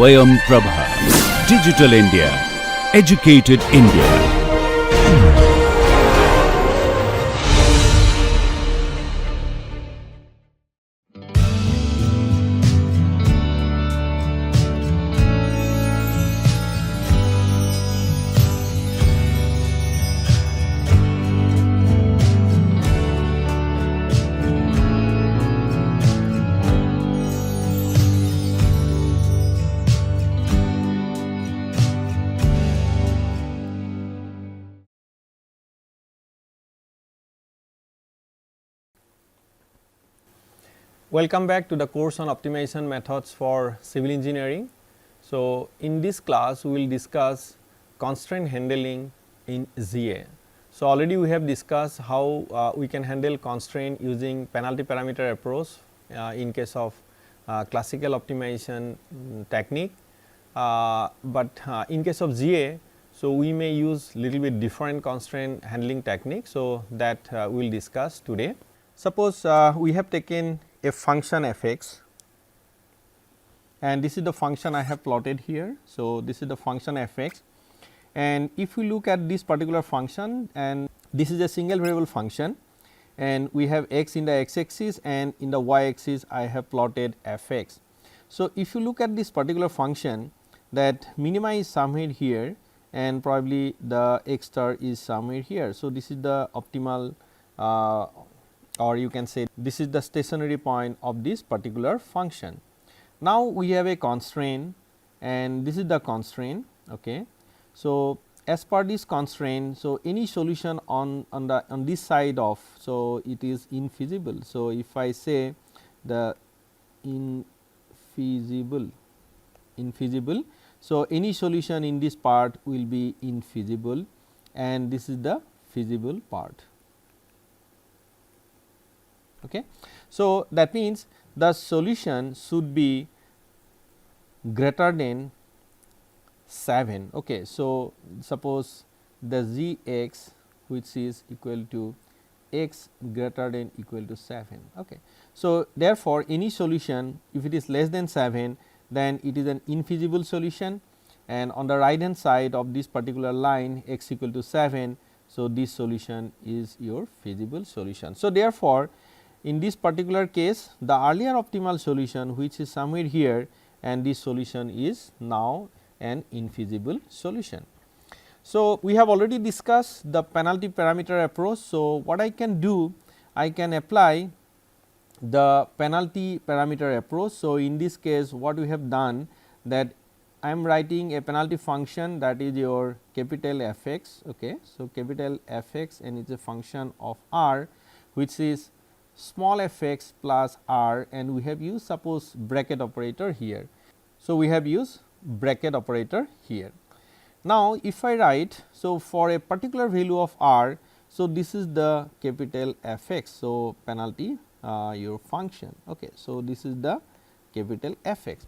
Swayam Prabha. Digital India. Educated India. Welcome back to the course on optimization methods for civil engineering. So, in this class we will discuss constraint handling in GA. So, already we have discussed how we can handle constraint using penalty parameter approach in case of classical optimization technique, but in case of GA, so we may use little bit different constraint handling technique. So, that we will discuss today. Suppose we have taken a function f x and this is the function I have plotted here. So, this is the function f x, and if we look at this particular function, and this is a single variable function, and we have x in the x axis and in the y axis I have plotted f x. So, if you look at this particular function, that minima is somewhere here and probably the x star is somewhere here. So, this is the optimal or you can say this is the stationary point of this particular function. Now, we have a constraint and this is the constraint. Okay. So, as per this constraint, so any solution on this side of, so it is infeasible. So, if I say the infeasible, so any solution in this part will be infeasible and this is the feasible part. Okay. So, that means the solution should be greater than 7. Okay. So, suppose the g x which is equal to x greater than equal to 7. Okay. So, therefore, any solution if it is less than 7, then it is an infeasible solution, and on the right hand side of this particular line x equal to 7. So, this solution is your feasible solution. So, therefore, in this particular case the earlier optimal solution which is somewhere here, and this solution is now an infeasible solution. So, we have already discussed the penalty parameter approach. So, what I can do, I can apply the penalty parameter approach. So, in this case what we have done, that I am writing a penalty function, that is your capital f x. Okay. So, capital f x and it is a function of r which is small f x plus r, and we have used suppose bracket operator here. So, we have used bracket operator here. Now, if I write, so for a particular value of r, so this is the capital f x. So, penalty your function. Okay. So, this is the capital f x.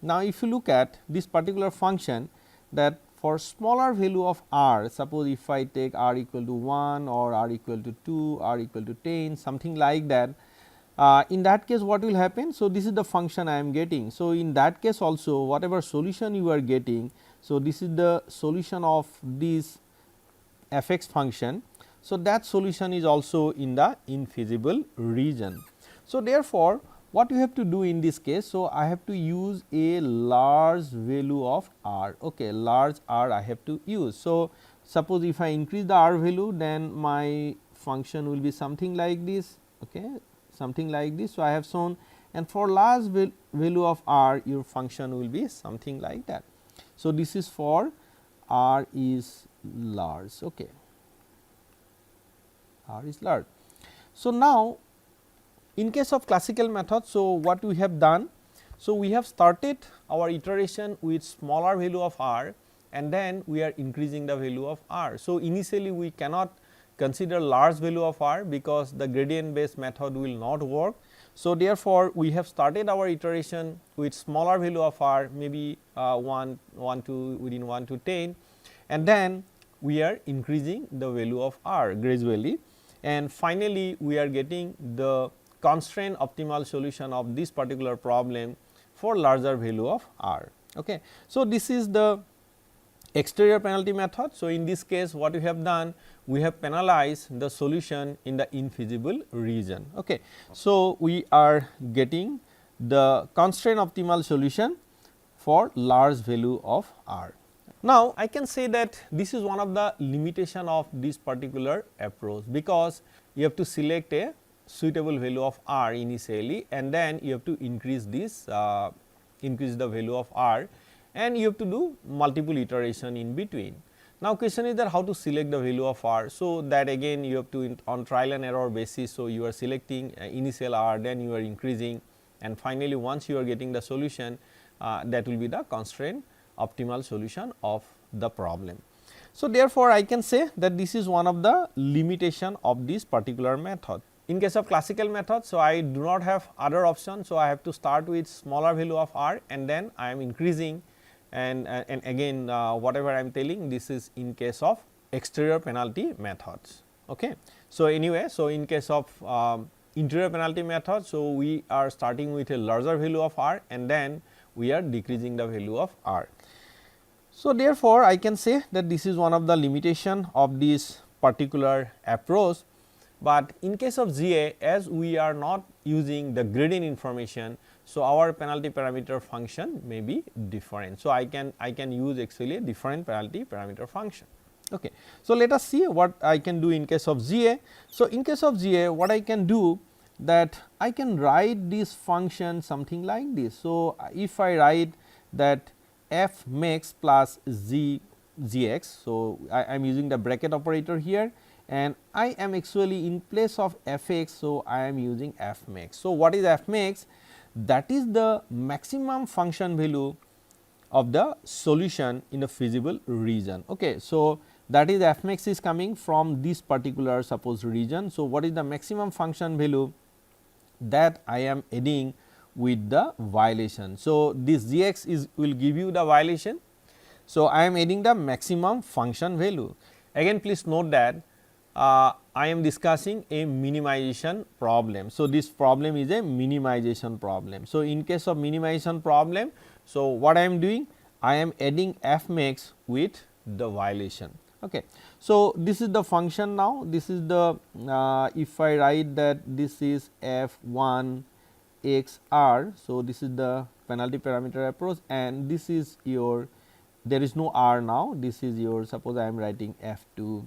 Now, if you look at this particular function, that for smaller value of r, suppose if I take r equal to 1 or r equal to 2, r equal to 10, something like that, in that case what will happen? So, this is the function I am getting. So, in that case also whatever solution you are getting, so this is the solution of this f x function. So, that solution is also in the infeasible region. So, therefore, what you have to do in this case? So, I have to use a large value of r. Okay, large r I have to use. So, suppose if I increase the r value, then my function will be something like this. Okay, something like this. So, I have shown, and for large value of r, your function will be something like that. So, this is for r is large. Okay, r is large. So, now in case of classical method, so what we have done? So, we have started our iteration with smaller value of r, and then we are increasing the value of r. So, initially we cannot consider large value of r because the gradient based method will not work. So, therefore, we have started our iteration with smaller value of r, maybe 1 to within 1 to 10, and then we are increasing the value of r gradually, and finally, we are getting the constraint optimal solution of this particular problem for larger value of r. Okay. So, this is the exterior penalty method. So, in this case what we have done, we have penalized the solution in the infeasible region. Okay. So, we are getting the constraint optimal solution for large value of R. Now, I can say that this is one of the limitation of this particular approach, because you have to select a suitable value of R initially, and then you have to increase this increase the value of R, and you have to do multiple iteration in between. Now, question is that how to select the value of R. So, that again you have to on trial and error basis. So, you are selecting initial R, then you are increasing, and finally, once you are getting the solution, that will be the constraint optimal solution of the problem. So, therefore, I can say that this is one of the limitation of this particular method. In case of classical method, so I do not have other option. So, I have to start with smaller value of R, and then I am increasing, and again whatever I am telling, this is in case of exterior penalty methods. Okay. So, anyway, so in case of interior penalty method, so we are starting with a larger value of R, and then we are decreasing the value of R. So, therefore, I can say that this is one of the limitation of this particular approach, but in case of GA, as we are not using the gradient information, so our penalty parameter function may be different. So, I can use actually a different penalty parameter function. Okay. So, let us see what I can do in case of GA. So, in case of GA, what I can do, that I can write this function something like this. So, if I write that f max plus gx, so I am using the bracket operator here, and I am actually in place of f x. So, I am using f max. So, what is f max? That is the maximum function value of the solution in the feasible region. Okay. So, that is f max is coming from this particular suppose region. So, what is the maximum function value that I am adding with the violation. So, this gx is will give you the violation. So, I am adding the maximum function value. Again, please note that I am discussing a minimization problem. So, this problem is a minimization problem. So, in case of minimization problem, so what I am doing? I am adding f max with the violation. Okay. So, this is the function now. This is the if I write that this is f 1 x r. So, this is the penalty parameter approach, and this is your, there is no r now, this is your, suppose I am writing f 2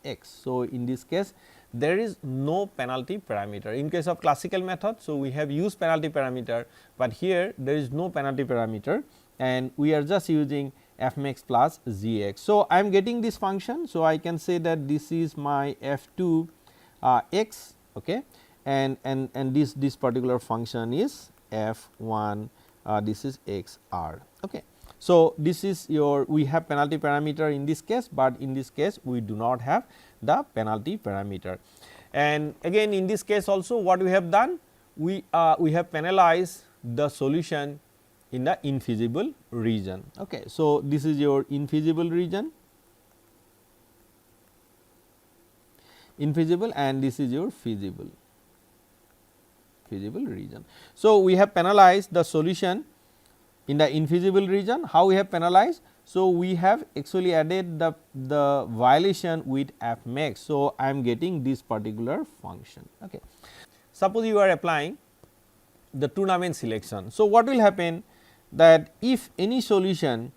x. So, in this case there is no penalty parameter. In case of classical method, so we have used penalty parameter, but here there is no penalty parameter, and we are just using f max plus gx. So, I am getting this function. So, I can say that this is my f 2 x, okay, and this particular function is f 1 this is x r. Okay. So, this is your, we have penalty parameter in this case, but in this case we do not have the penalty parameter. And again in this case also what we have done, we have penalized the solution in the infeasible region. Okay. So, this is your infeasible region, infeasible, and this is your feasible region. So, we have penalized the solution in the infeasible region. How we have penalized? So, we have actually added the violation with f max. So, I am getting this particular function. Okay. Suppose you are applying the tournament selection. So, what will happen, that if any solution,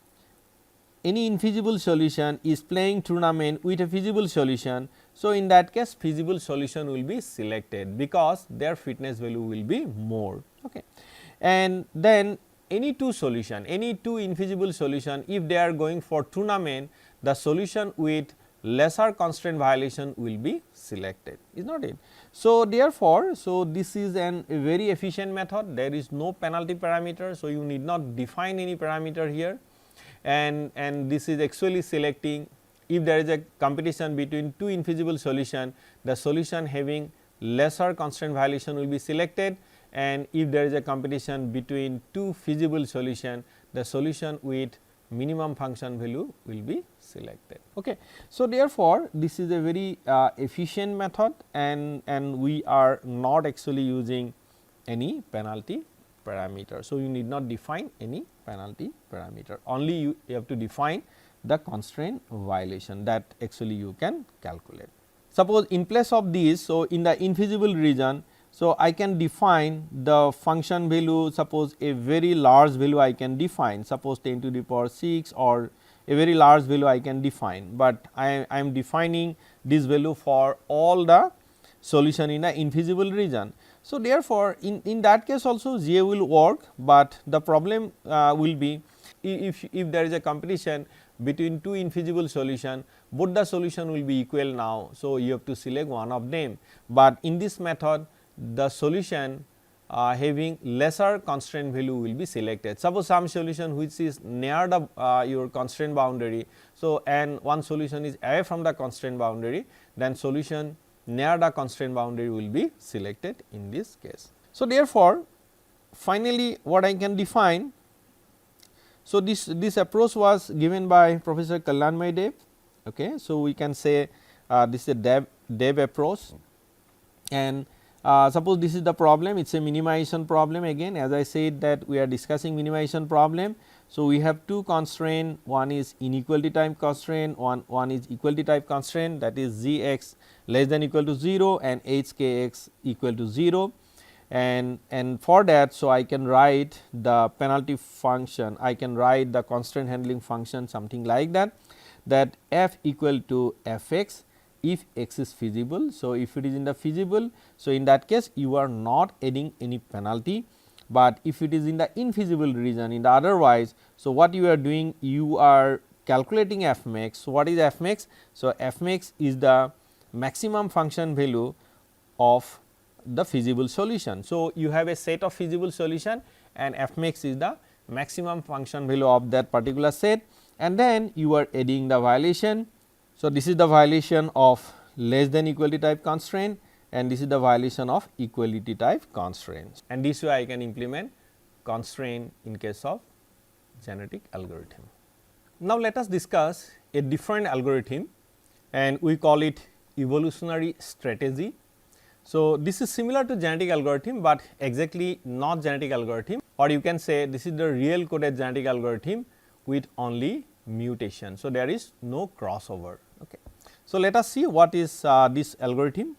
any infeasible solution is playing tournament with a feasible solution, so in that case feasible solution will be selected, because their fitness value will be more. Okay. And then any two solution, any two infeasible solution, if they are going for tournament, the solution with lesser constraint violation will be selected, is not it. So, therefore, so this is a very efficient method, there is no penalty parameter. So, you need not define any parameter here, and this is actually selecting, if there is a competition between two infeasible solution, the solution having lesser constraint violation will be selected, and if there is a competition between two feasible solution, the solution with minimum function value will be selected. Okay. So, therefore, this is a very efficient method, and we are not actually using any penalty parameter. So, you need not define any penalty parameter, only you have to define the constraint violation that actually you can calculate. Suppose in place of this, so in the infeasible region, so I can define the function value, suppose a very large value I can define, suppose 10 to the power 6 or a very large value I can define, but I am defining this value for all the solution in the infeasible region. So, therefore, in that case also GA will work, but the problem will be if there is a competition between two infeasible solution, both the solution will be equal now. So, you have to select one of them, but in this method the solution having lesser constraint value will be selected. Suppose some solution which is near the your constraint boundary. So, and one solution is away from the constraint boundary, then solution near the constraint boundary will be selected in this case. So, therefore, finally, what I can define. So, this approach was given by Professor Kalyan Dev. Okay. So, we can say this is a Dev approach, and suppose this is the problem, it is a minimization problem. Again, as I said that we are discussing minimization problem. So, we have two constraint, one is inequality type constraint, one is equality type constraint, that is g x less than equal to 0 and h k x equal to 0, and for that. So, I can write the penalty function, I can write the constraint handling function something like that f equal to f x if x is feasible. So, if it is in the feasible, so in that case you are not adding any penalty, but if it is in the infeasible region, in the otherwise, so what you are doing, you are calculating f max. So, what is f max? So, f max is the maximum function value of the feasible solution. So, you have a set of feasible solution and f max is the maximum function value of that particular set, and then you are adding the violation. So, this is the violation of less than equality type constraint, and this is the violation of equality type constraints, and this way I can implement constraint in case of genetic algorithm. Now, let us discuss a different algorithm, and we call it evolutionary strategy. So, this is similar to genetic algorithm, but exactly not genetic algorithm, or you can say this is the real coded genetic algorithm with only mutation. So, there is no crossover. Okay. So, let us see what is this algorithm.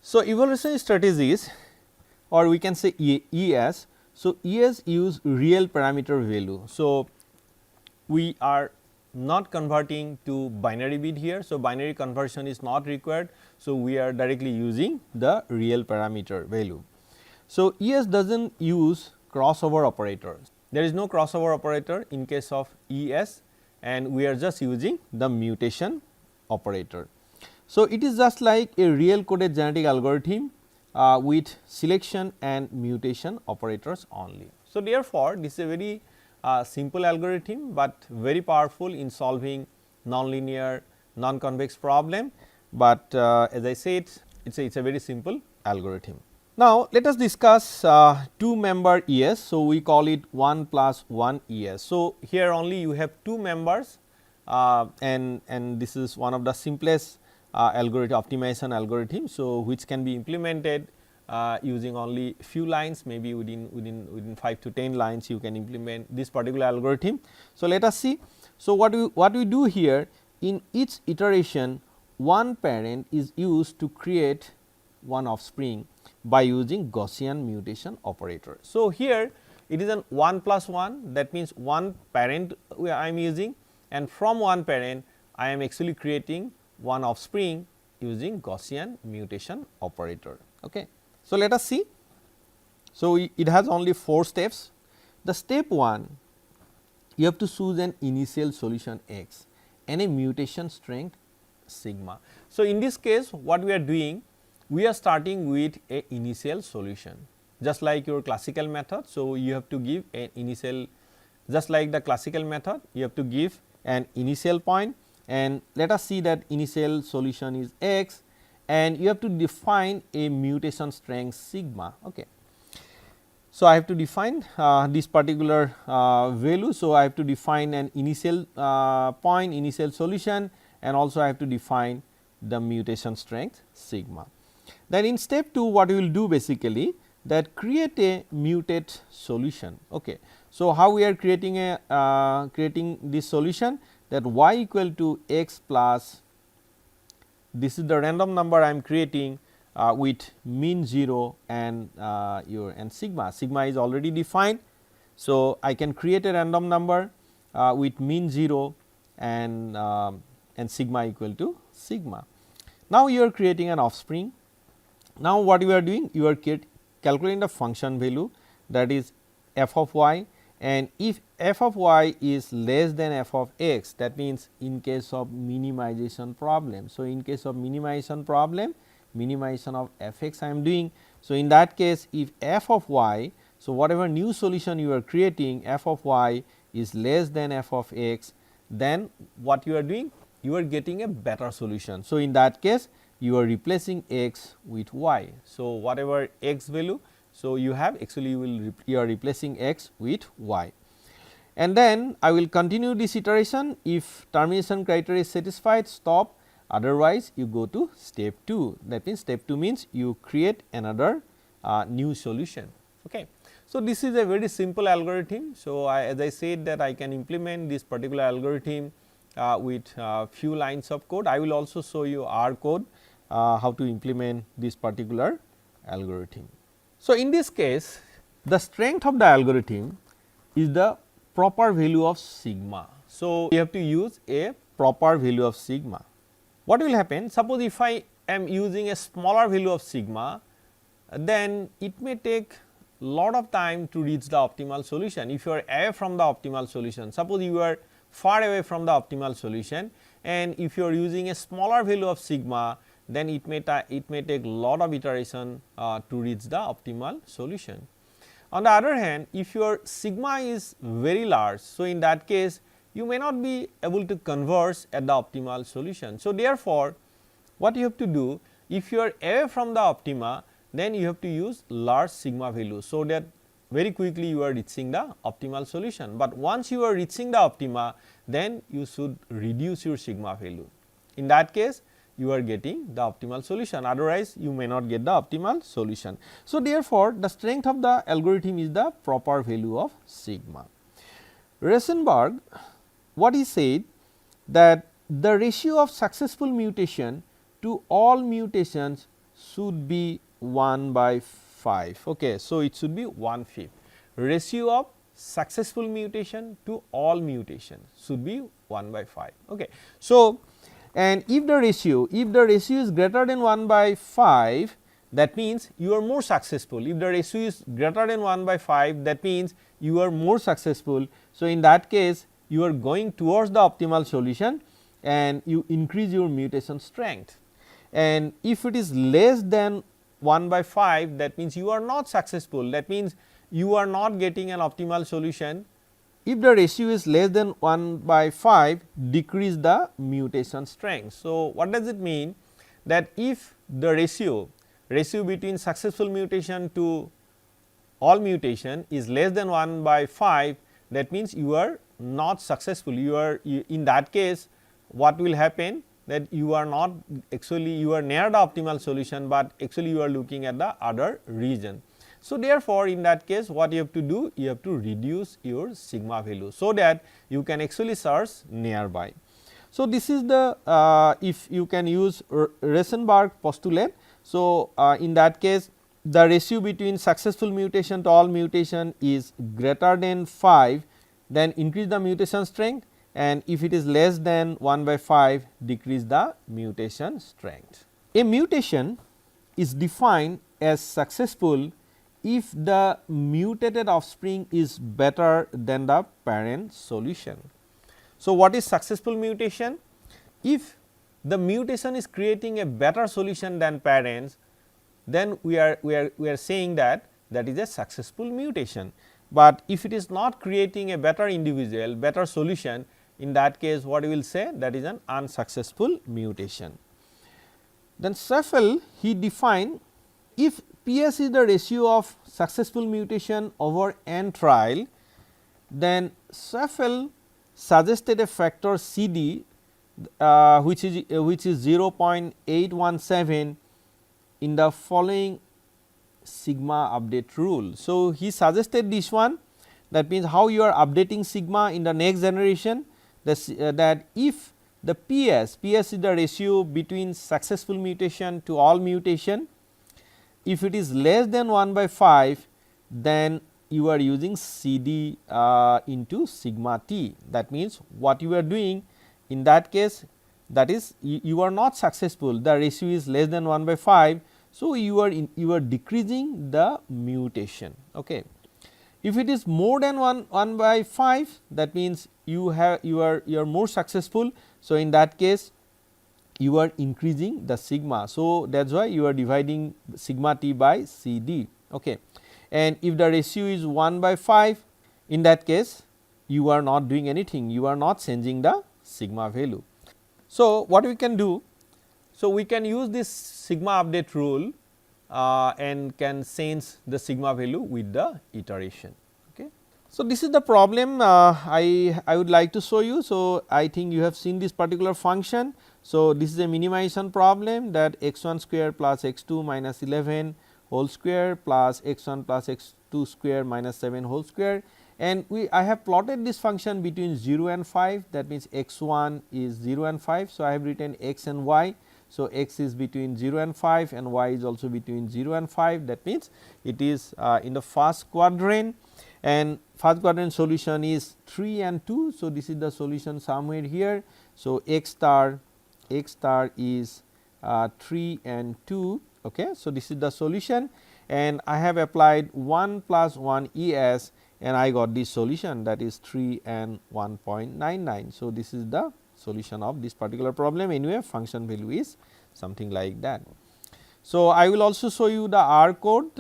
So, evolutionary strategies, or we can say ES. So, ES use real parameter value. So, we are not converting to binary bit here. So, binary conversion is not required. So, we are directly using the real parameter value. So, ES does not use crossover operator. There is no crossover operator in case of ES, and we are just using the mutation operator. So, it is just like a real coded genetic algorithm with selection and mutation operators only. So, therefore, this is a very simple algorithm, but very powerful in solving nonlinear non-convex problem, but as I said, it is a very simple algorithm. Now, let us discuss two member ES. So, we call it 1 plus 1 ES. So, here only you have two members, and this is one of the simplest algorithm, optimization algorithm. So, which can be implemented using only few lines, maybe within 5 to 10 lines you can implement this particular algorithm. So, let us see. So, what we do here, in each iteration one parent is used to create one offspring by using Gaussian mutation operator. So, here it is an 1 plus 1, that means one parent I am using, and from one parent I am actually creating one offspring using Gaussian mutation operator. Okay. So, let us see. So, it has only 4 steps. The step 1, you have to choose an initial solution x and a mutation strength sigma. So, in this case what we are doing, we are starting with a initial solution, just like your classical method. So, you have to give an initial, just like the classical method, you have to give an initial point, and let us see that initial solution is x, and you have to define a mutation strength sigma. Okay. So, I have to define this particular value. So, I have to define an initial point, initial solution, and also I have to define the mutation strength sigma. Then in step 2, what we will do basically, that create a mutate solution. Okay. So, how we are creating a creating this solution, that y equal to x plus, this is the random number I am creating with mean 0 and sigma. Sigma is already defined. So, I can create a random number with mean 0 and sigma equal to sigma. Now, you are creating an offspring. Now, what you are doing? You are calculating the function value, that is f of y, and if f of y is less than f of x, that means in case of minimization problem. So, in case of minimization problem, minimization of f x I am doing. So, in that case, if f of y, so whatever new solution you are creating, f of y is less than f of x, then what you are doing? You are getting a better solution. So, in that case, you are replacing x with y. So, whatever x value, so you have, actually you are replacing x with y, and then I will continue this iteration. If termination criteria is satisfied, stop, otherwise you go to step 2. That means, step 2 means you create another new solution. Okay. So, this is a very simple algorithm. So, as I said that I can implement this particular algorithm with few lines of code. I will also show you R code how to implement this particular algorithm. So, in this case, the strength of the algorithm is the proper value of sigma. So, we have to use a proper value of sigma. What will happen? Suppose if I am using a smaller value of sigma, then it may take lot of time to reach the optimal solution. If you are away from the optimal solution, suppose you are far away from the optimal solution, and if you are using a smaller value of sigma, then it may take lot of iteration to reach the optimal solution. On the other hand, if your sigma is very large, so in that case you may not be able to converge at the optimal solution. So, therefore, what you have to do, if you are away from the optima, then you have to use large sigma value, so that very quickly you are reaching the optimal solution. But once you are reaching the optima, then you should reduce your sigma value. In that case, you are getting the optimal solution, otherwise you may not get the optimal solution. So, therefore, the strength of the algorithm is the proper value of sigma. Rosenberg, what he said, that the ratio of successful mutation to all mutations should be 1/5. Okay. So, it should be 1/5. Ratio of successful mutation to all mutations should be 1/5. Okay. So, and if the ratio is greater than 1/5, that means you are more successful. If the ratio is greater than 1/5, that means you are more successful. So, in that case you are going towards the optimal solution and you increase your mutation strength. And if it is less than 1/5, that means you are not successful, that means you are not getting an optimal solution. If the ratio is less than 1/5, decrease the mutation strength. So, what does it mean? That if the ratio between successful mutation to all mutation is less than 1/5, that means you are not successful. In that case, what will happen? That you are not actually, you are near the optimal solution, but actually you are looking at the other region. So, therefore, in that case what you have to do? You have to reduce your sigma value, so that you can actually search nearby. So, this is the if you can use Rosenberg postulate. So, in that case the ratio between successful mutation to all mutation is greater than 5, then increase the mutation strength, and if it is less than 1/5, decrease the mutation strength. A mutation is defined as successful if the mutated offspring is better than the parent solution. So, what is successful mutation? If the mutation is creating a better solution than parents, then we are saying that is a successful mutation. But if it is not creating a better individual, better solution, in that case what we will say? That is an unsuccessful mutation. Then Schaeffel, he defined, if PS is the ratio of successful mutation over n trial, then Schaeffel suggested a factor CD which is 0.817 in the following sigma update rule. So, he suggested this one, that means how you are updating sigma in the next generation, that if the PS is the ratio between successful mutation to all mutation, if it is less than 1 by 5, then you are using CD into sigma t. That means, what you are doing in that case, that is you are not successful, the ratio is less than 1 by 5. So, you are decreasing the mutation. Okay. If it is more than 1 by 5, that means you are more successful. So, in that case you are increasing the sigma. So, that is why you are dividing sigma t by C d. Okay. And if the ratio is 1 by 5, in that case you are not doing anything, you are not changing the sigma value. So, what we can do? So, we can use this sigma update rule and can change the sigma value with the iteration. Okay. So, this is the problem I would like to show you. So, I think you have seen this particular function. So, this is a minimization problem, that x 1 square plus x 2 minus 11 whole square plus x 1 plus x 2 square minus 7 whole square, and I have plotted this function between 0 and 5, that means x 1 is 0 and 5. So, I have written x and y. So, x is between 0 and 5 and y is also between 0 and 5, that means it is in the first quadrant, and first quadrant solution is 3 and 2. So, this is the solution somewhere here. So, x star is 3 and 2. Okay. So, this is the solution, and I have applied 1 plus 1 ES, and I got this solution, that is 3 and 1.99. So, this is the solution of this particular problem. Anyway, function value is something like that. So, I will also show you the R code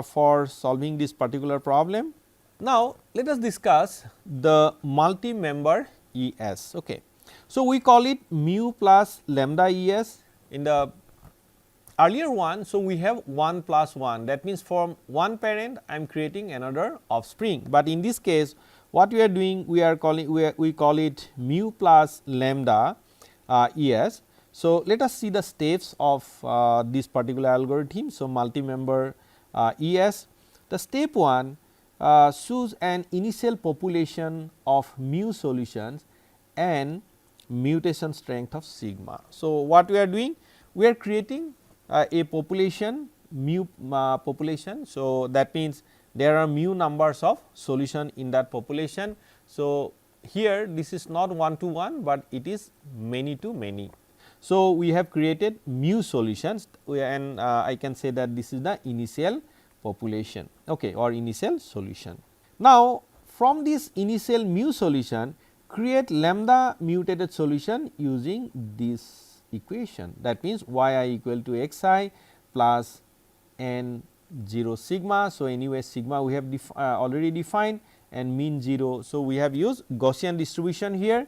for solving this particular problem. Now, let us discuss the multi-member ES. Okay. So, we call it mu plus lambda ES. In the earlier one, so we have 1 plus 1, that means from one parent I am creating another offspring, but in this case what we are doing, we call it mu plus lambda ES. So, let us see the steps of this particular algorithm. So, multi-member ES. The step 1 choose an initial population of mu solutions and mutation strength of sigma. So, what we are doing? We are creating a population, mu population. So, that means there are mu numbers of solution in that population. So, here this is not 1 to 1, but it is many to many. So, we have created mu solutions, and I can say that this is the initial population, okay, or initial solution. Now, from this initial mu solution, create lambda mutated solution using this equation. That means, y I equal to x I plus n 0 sigma. So, anyway sigma we have already defined, and mean 0. So, we have used Gaussian distribution here,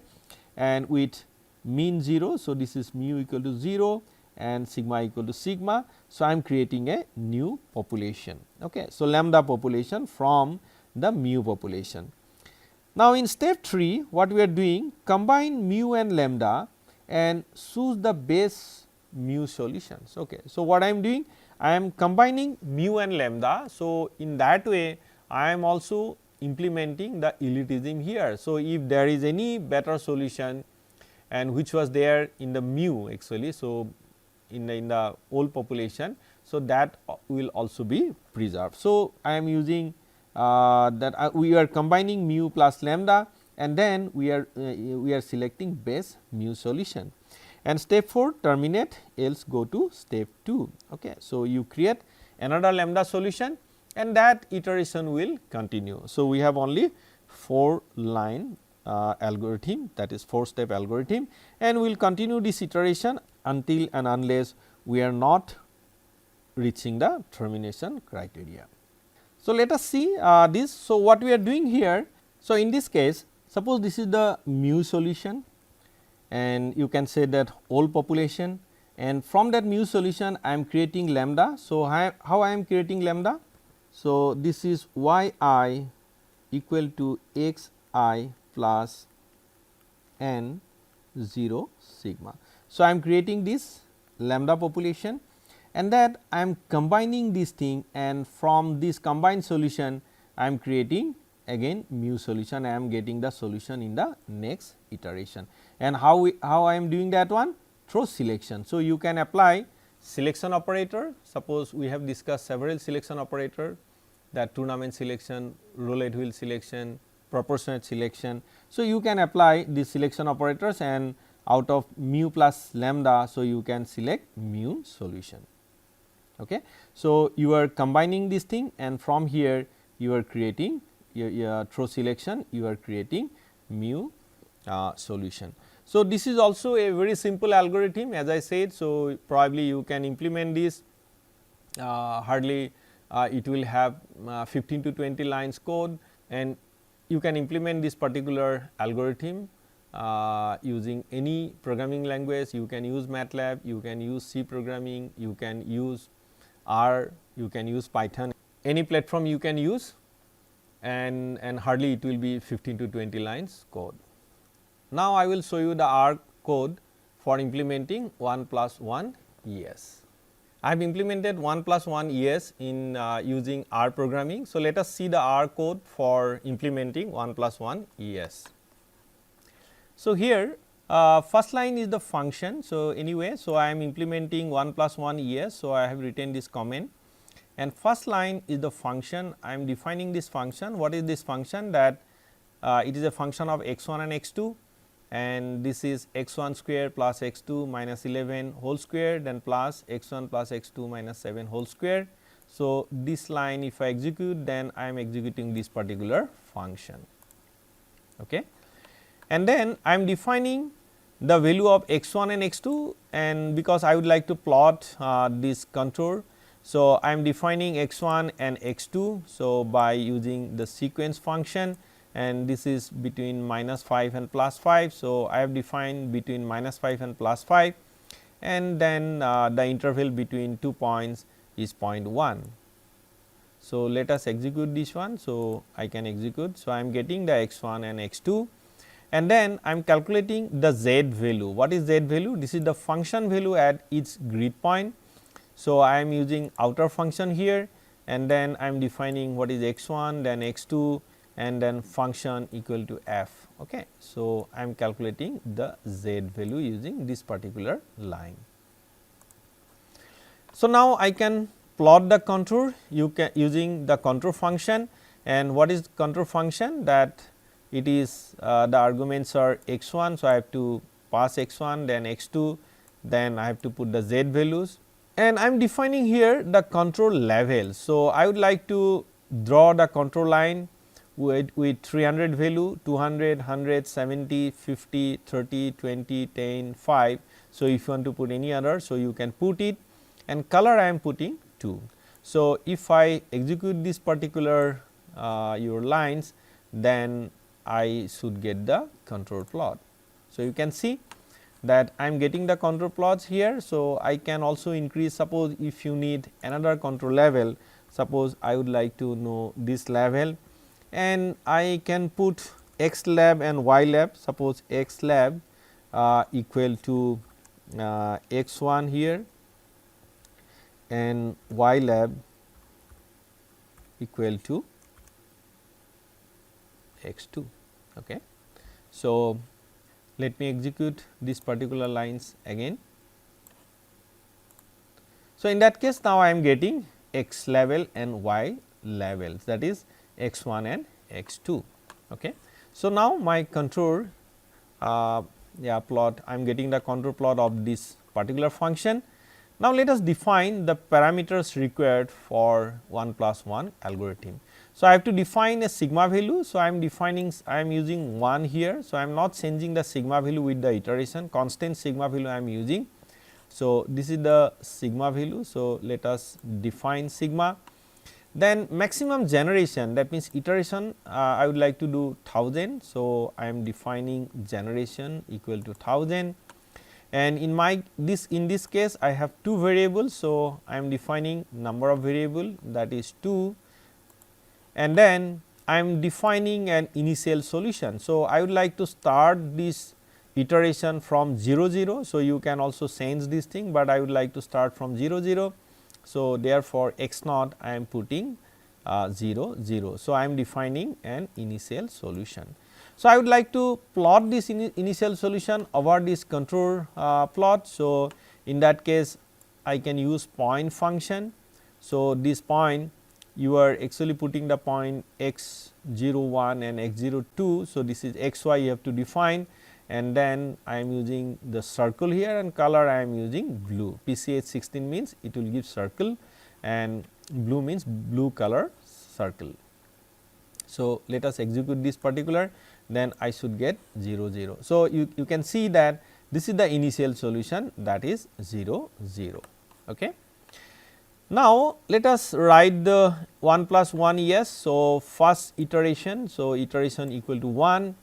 and with mean 0. So, this is mu equal to 0 and sigma equal to sigma. So, I am creating a new population. Okay. So, lambda population from the mu population. Now, in step 3 what we are doing, combine mu and lambda and choose the base mu solutions. Okay. So, what I am doing? I am combining mu and lambda. So, in that way I am also implementing the elitism here. So, if there is any better solution and which was there in the mu actually. So, in the old population. So, that will also be preserved. So, I am using that we are combining mu plus lambda, and then we are selecting base mu solution, and step 4 terminate, else go to step 2. Okay. So, you create another lambda solution and that iteration will continue. So, we have only 4 line algorithm, that is 4 step algorithm, and we will continue this iteration until and unless we are not reaching the termination criteria. So, let us see this. So, what we are doing here? So, in this case, suppose this is the mu solution, and you can say that whole population, and from that mu solution I am creating lambda. So, how I am creating lambda? So, this is y I equal to x I plus n 0 sigma. So, I am creating this lambda population, and that I am combining this thing, and from this combined solution I am creating again mu solution. I am getting the solution in the next iteration, and how I am doing that one? Through selection. So, you can apply selection operator. Suppose we have discussed several selection operator, that tournament selection, roulette wheel selection, proportionate selection. So, you can apply these selection operators, and out of mu plus lambda, so you can select mu solution. Okay. So, you are combining this thing, and from here you are creating through selection, you are creating mu solution. So, this is also a very simple algorithm, as I said. So, probably you can implement this, hardly it will have 15 to 20 lines code, and you can implement this particular algorithm using any programming language. You can use MATLAB, you can use C programming, you can use R, you can use Python, any platform you can use, and hardly it will be 15 to 20 lines code. Now, I will show you the R code for implementing 1 plus 1 ES. I have implemented 1 plus 1 ES in using R programming. So, let us see the R code for implementing 1 plus 1 ES. So, here first line is the function. So, anyway, so I am implementing 1 plus 1 ES. So, I have written this comment, and first line is the function. I am defining this function. What is this function? That it is a function of x 1 and x 2, and this is x 1 square plus x 2 minus 11 whole square, then plus x 1 plus x 2 minus 7 whole square. So, this line if I execute, then I am executing this particular function. Okay. And then I am defining the value of x 1 and x 2, and because I would like to plot this contour. So, I am defining x 1 and x 2. So, by using the sequence function, and this is between minus 5 and plus 5. So, I have defined between minus 5 and plus 5, and then the interval between 2 points is 0.1. So, let us execute this one. So, I can execute. So, I am getting the x 1 and x 2, and then I am calculating the z value. What is z value? This is the function value at each grid point. So, I am using outer function here, and then I am defining what is x 1, then x 2, and then function equal to f. Okay. So, I am calculating the z value using this particular line. So, now I can plot the contour using the contour function, and what is contour function? That it is the arguments are x 1. So, I have to pass x 1, then x 2, then I have to put the z values, and I am defining here the contour level. So, I would like to draw the contour line with 300 value, 200, 100, 70, 50, 30, 20, 10, 5. So, if you want to put any other, so you can put it, and color I am putting 2. So, if I execute this particular your lines, then I should get the contour plot. So, you can see that I am getting the contour plots here. So, I can also increase, suppose if you need another contour level, suppose I would like to know this level, and I can put x lab and y lab. Suppose x lab equal to x 1 here, and y lab equal to x 2. Okay. So, let me execute these particular lines again. So, in that case, now I am getting x level and y levels, that is x 1 and x 2. Okay. So, now my contour plot, I am getting the contour plot of this particular function. Now, let us define the parameters required for 1 plus 1 algorithm. So, I have to define a sigma value. So, I am defining, I am using 1 here. So, I am not changing the sigma value with the iteration, constant sigma value I am using. So, this is the sigma value. So, let us define sigma. Then maximum generation, that means iteration I would like to do 1000. So, I am defining generation equal to 1000, and in this case I have 2 variables. So, I am defining number of variable, that is 2, and then I am defining an initial solution. So, I would like to start this iteration from 0 0. So, you can also change this thing, but I would like to start from 0 0. So, therefore, x naught I am putting 0 0. So, I am defining an initial solution. So, I would like to plot this initial solution over this contour plot. So, in that case I can use point function. So, this point you are actually putting the point x 0 1 and x 0 2. So, this is x y you have to define, and then I am using the circle here, and color I am using blue. PCH 16 means it will give circle, and blue means blue color circle. So, let us execute this particular, then I should get 0 0. So, you can see that this is the initial solution, that is 0 0. Okay. Now, let us write the 1 plus 1 yes. So, first iteration. So, iteration equal to 1.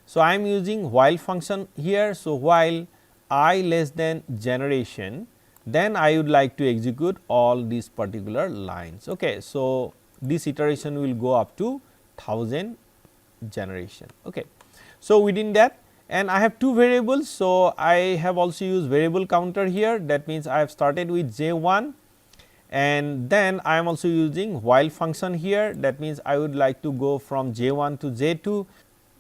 So, I am using while function here. So, while I less than generation, then I would like to execute all these particular lines. Okay. So, this iteration will go up to 1000 generation. Okay. So, within that, and I have two variables. So, I have also used variable counter here, that means I have started with j 1, and then I am also using while function here, that means I would like to go from j 1 to j 2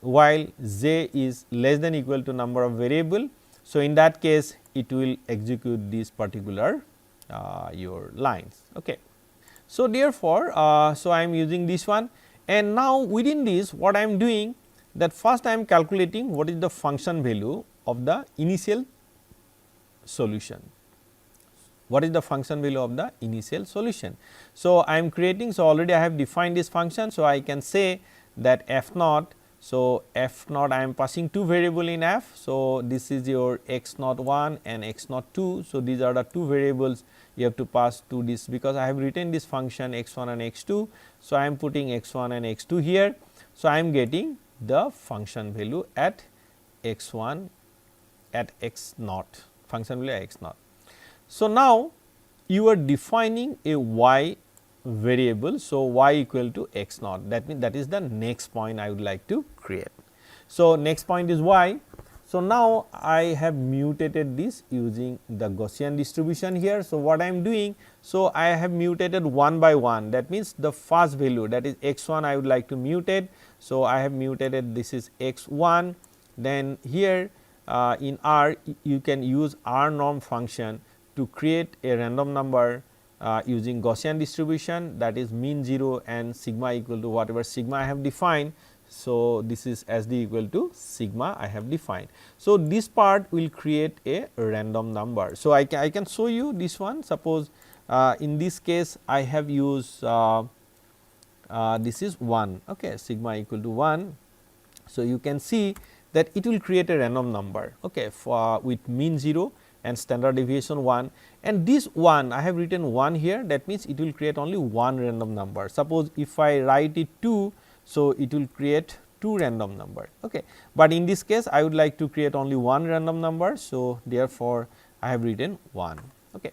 while j is less than equal to number of variable. So, in that case it will execute these particular your lines. Okay. So, therefore, so I am using this one, and now within this what I am doing, that first I am calculating what is the function value of the initial solution. What is the function value of the initial solution? So, I am creating, so already I have defined this function. So, I can say that f naught. So, f naught I am passing two variable in f. So, this is your x naught 1 and x naught 2. So, these are the two variables you have to pass to this, because I have written this function x 1 and x 2. So, I am putting x 1 and x 2 here. So, I am getting the function value at x 1 at x naught, function value at x naught. So, now you are defining a y variable. So, y equal to x naught, that means that is the next point I would like to create. So, next point is y. So, now I have mutated this using the Gaussian distribution here. So, what I am doing? So, I have mutated one by one, that means the first value, that is x 1 I would like to mutate. So, I have mutated, this is x 1, then here in R you can use R norm function to create a random number using Gaussian distribution, that is mean 0 and sigma equal to whatever sigma I have defined. So, this is SD equal to sigma I have defined. So, this part will create a random number. So, I can show you this one. Suppose in this case I have used this is 1, okay, sigma equal to 1. So, you can see that it will create a random number, okay, for with mean 0 and standard deviation 1, and this 1 I have written 1 here, that means it will create only one random number. Suppose if I write it 2, so it will create 2 random number, okay, but in this case I would like to create only one random number. So, therefore, I have written 1. Okay.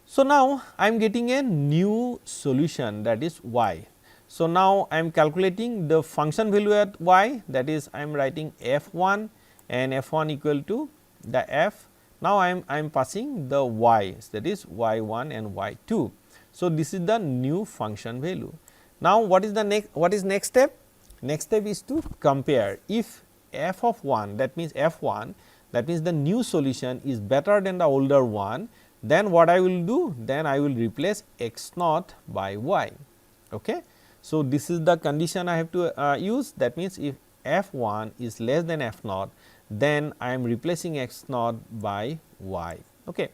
So, now I am getting a new solution, that is y. So, now I am calculating the function value at y, that is I am writing f 1 and f 1 equal to the f. Now, I am passing the y, that is y 1 and y 2. So, this is the new function value. Now, what is the next step? Next step is to compare. If f of 1, that means f 1, that means the new solution is better than the older one, then what I will do? Then I will replace x naught by y. Okay. So, this is the condition I have to use, that means if f 1 is less than f naught, then I am replacing x naught by y. Okay.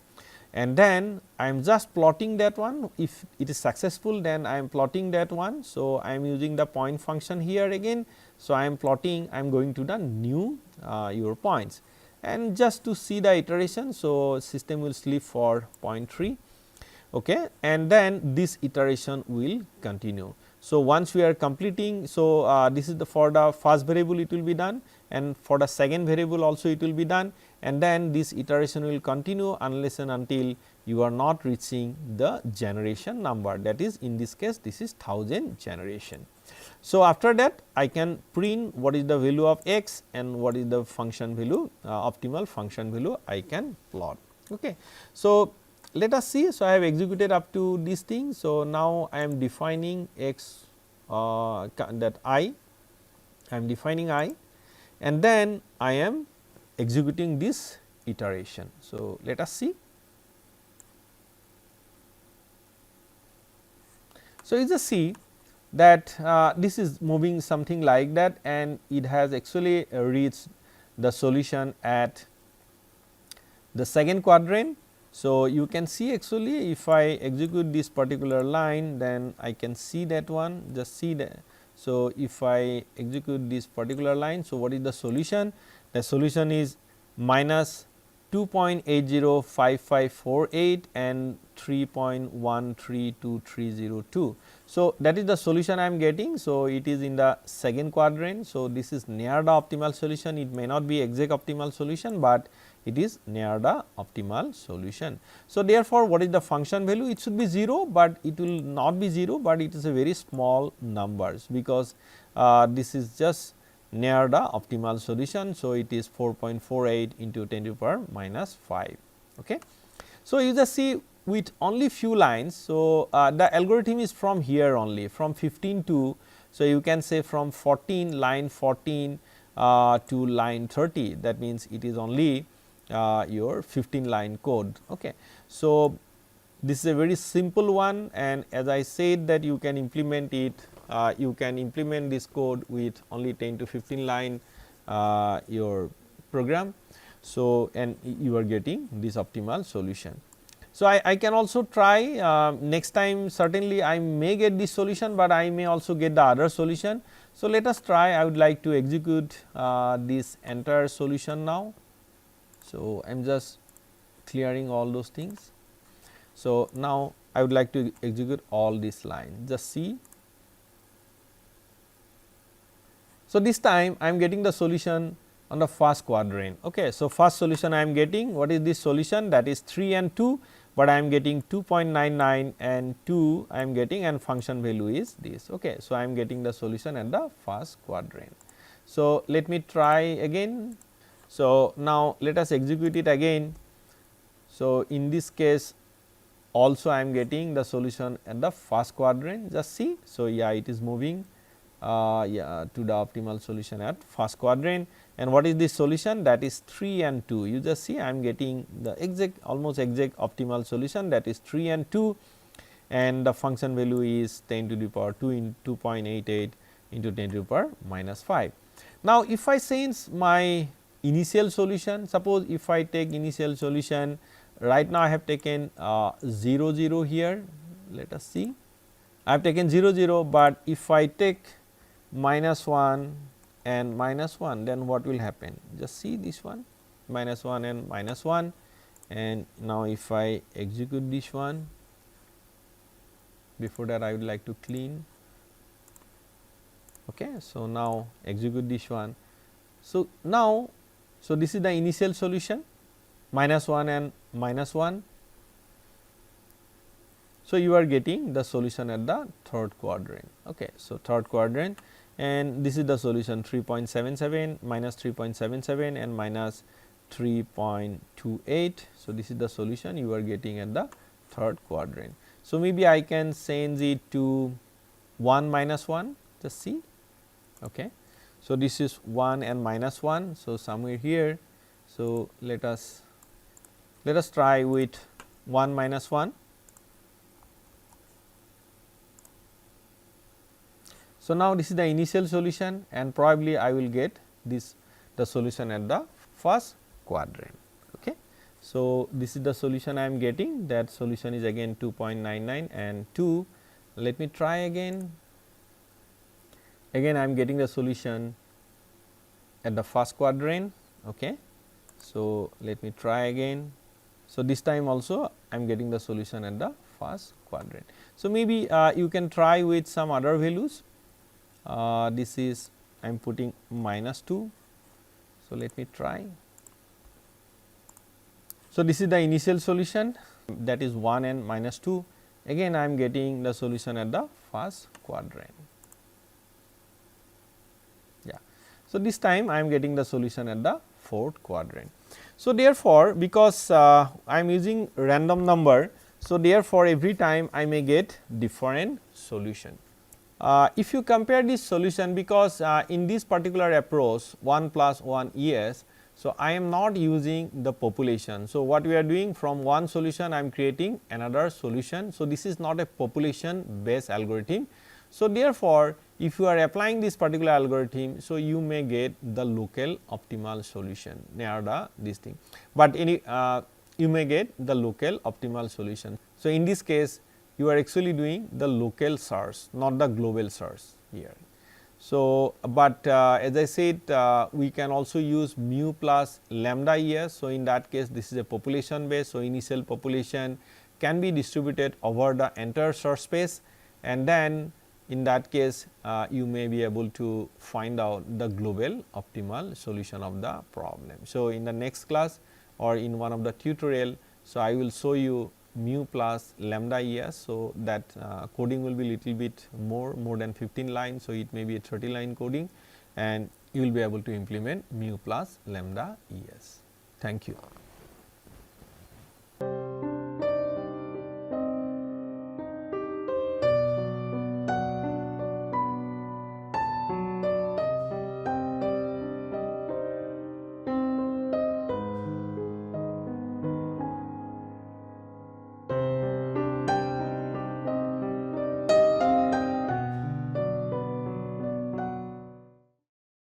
And then I am just plotting that one. If it is successful, then I am plotting that one. So, I am using the point function here again. So, I am plotting, I am going to the new your points, and just to see the iteration. So, system will sleep for 0.3, okay, and then this iteration will continue. So, once we are completing, so this is the for the first variable it will be done, and for the second variable also it will be done, and then this iteration will continue unless and until you are not reaching the generation number, that is in this case this is 1000 generation. So, after that I can print what is the value of x and what is the function value, optimal function value I can plot. Okay. So, let us see. So, I have executed up to this thing. So, now I am defining x, that I am defining I, and then I am executing this iteration. So, let us see. So, you just see that this is moving something like that, and it has actually reached the solution at the second quadrant. So, you can see actually if I execute this particular line, then I can see that one, just see that. So, if I execute this particular line, so what is the solution? The solution is minus 2.805548 and 3.132302. So, that is the solution I am getting. So, it is in the second quadrant. So, this is near the optimal solution. It may not be exact optimal solution, but it is near the optimal solution. So, therefore, what is the function value? It should be 0, but it will not be 0, but it is a very small numbers, because this is just near the optimal solution. So, it is 4.48 into 10 to the power minus 5. Okay. So, you just see with only few lines. So, the algorithm is from here only, from 15 to, so you can say from 14, line 14 to line 30, that means it is only your 15 line code. Okay. So, this is a very simple one, and as I said that you can implement it, you can implement this code with only 10 to 15 line your program. So, and you are getting this optimal solution. So, I can also try next time, certainly I may get this solution, but I may also get the other solution. So, let us try. I would like to execute this entire solution now. So, I am just clearing all those things. So, now I would like to execute all this line, just see. So, this time I am getting the solution on the first quadrant. Okay. So, first solution I am getting, what is this solution? That is 3 and 2, but I am getting 2.99 and 2 I am getting, and function value is this. Okay. So, I am getting the solution at the first quadrant. So, let me try again. So, now let us execute it again. So, in this case also I am getting the solution at the first quadrant, just see. So, yeah, it is moving to the optimal solution at first quadrant, and what is this solution? That is 3 and 2. You just see I am getting the exact, almost exact optimal solution, that is 3 and 2, and the function value is 10 to the power 2 in 2.88 into 10 to the power minus 5. Now, if I change my initial solution, suppose if I take initial solution, right now I have taken 0 0 here, let us see, I have taken 0 0, but if I take minus 1 and minus 1, then what will happen? Just see this one, minus 1 and minus 1, and now if I execute this one, before that I would like to clean. Okay. So, now execute this one. So, now, so this is the initial solution, minus 1 and minus 1. So, you are getting the solution at the third quadrant. Okay. So, third quadrant, and this is the solution 3.77 minus 3.77 and minus 3.28. So, this is the solution you are getting at the third quadrant. So, maybe I can change it to 1 minus 1, just see. Okay. So, this is 1 and minus 1. So, somewhere here. So, let us try with 1 minus 1. So, now this is the initial solution, and probably I will get this the solution at the first quadrant. Okay. So, this is the solution I am getting, that solution is again 2.99 and 2. Let me try again. Again I am getting the solution at the first quadrant. Okay. So, let me try again. So, this time also I am getting the solution at the first quadrant. So, maybe you can try with some other values. This is I am putting -2. So, let me try. So, this is the initial solution, that is 1 and -2. Again I am getting the solution at the first quadrant. Yeah. So, this time I am getting the solution at the fourth quadrant. So, therefore, because I am using random number, so therefore, every time I may get different solution. If you compare this solution, because in this particular approach 1 plus 1 yes, so I am not using the population. So, what we are doing, from one solution I am creating another solution. So, this is not a population based algorithm. So, therefore, if you are applying this particular algorithm, so you may get the local optimal solution near the this thing, but any you may get the local optimal solution. So, in this case you are actually doing the local search, not the global search here. So, but as I said, we can also use mu plus lambda yes. So, in that case this is a population base. So, initial population can be distributed over the entire search space, and then in that case you may be able to find out the global optimal solution of the problem. So, in the next class or in one of the tutorial, so I will show you mu plus lambda yes. So, that coding will be little bit more than 15 lines. So, it may be a 30 line coding, and you will be able to implement mu plus lambda yes. Thank you.